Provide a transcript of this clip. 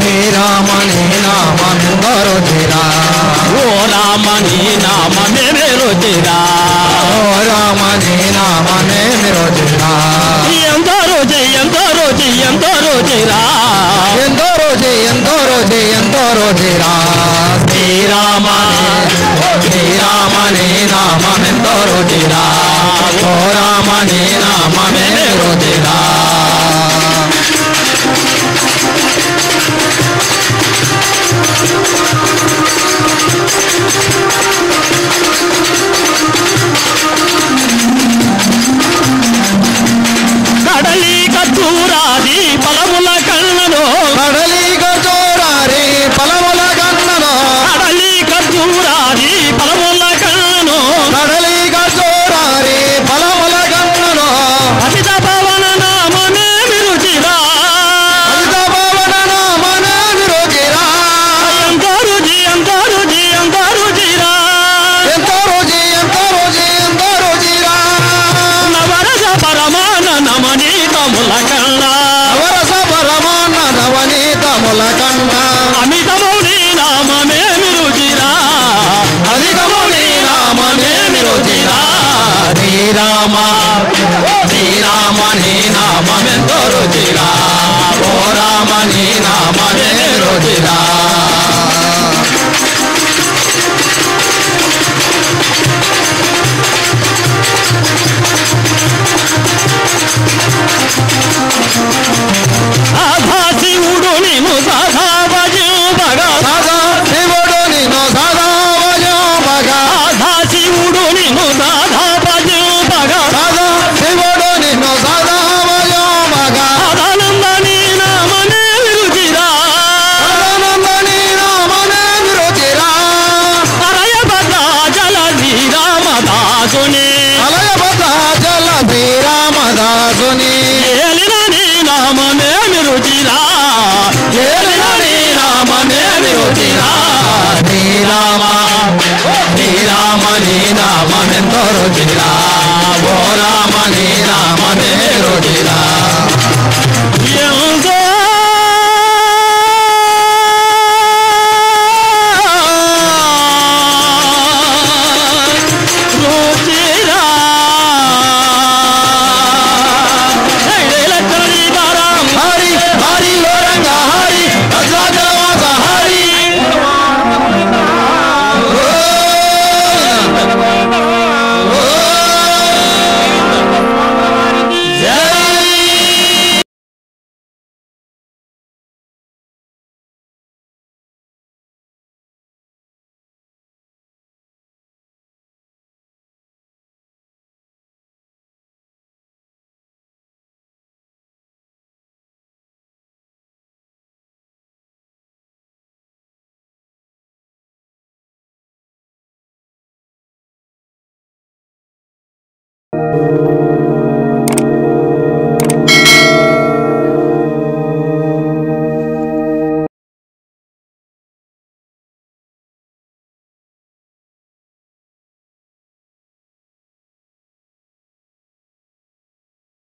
శ్రీరామ నీ నామమెంతో రుచిరా ఓ రామ నీ నామమే రుచిరా ఓ రామ నీ నామమేమి రుచిరా ఎంతో రుచి ఎంతో రుచి ఎంతో రుచిరా ఎంతో రుచి ఎంతో రుచి ఎంతో రుచిరా శ్రీరామ శ్రీరామ నీ నామమెంతో రుచిరా ఓ రామ నీ నామమేమి రుచిరా కడలి కచ్చూరాది ఫలముల కన్నను కడలి కచోరారి ఫలముల కన్నను కడలి కచ్చూరాది ఫలముల కన్నను కడలి కచోరారి ఫలముల కన్నను అమిత పవన నామమే రుచిరా అమిత పవన నామమేమి రుచిరా ఎంతో రుచి ఎంతో రుచి ఎంతో రుచిరా ఎంతో రుచి ఎంతో రుచి ఎంతో రుచిరా నవరస పరమాన నమనీతముల కన్నా నవరస పరమాన్న నవనీతముల కన్నా అమితము నీ నామమేమి రుచిరా అధికము నీ నామమేమి రుచిరా శ్రీరామ శ్రీరామ నీ నామమెంతో రుచిరా ఓ రామ నీ నామమేమి రుచిరా ఆధా శివుడు నిన్ను సదా భజింపగా సదా శివుడు నిన్ను సదా భజింపగా ఆధా శివుడు నిన్ను సదా భజింపగా సదా శివుడు నిన్ను సదా భజింపగా సదానంద నీ నామమే రుచిరా సదానందని నామమేమి రుచిరా హరయభద్రాచల శ్రీరామదాసుని అలయభద్రాచల శ్రీరామదాసుని ఏలిన నీ నామమేమి రుచిరా ఏలిన నీ నామమేమి రుచిరా శ్రీరామ శ్రీరామ నీ నామమెంతో రుచిరా ఓ రామ నీ నామమే రుచిరా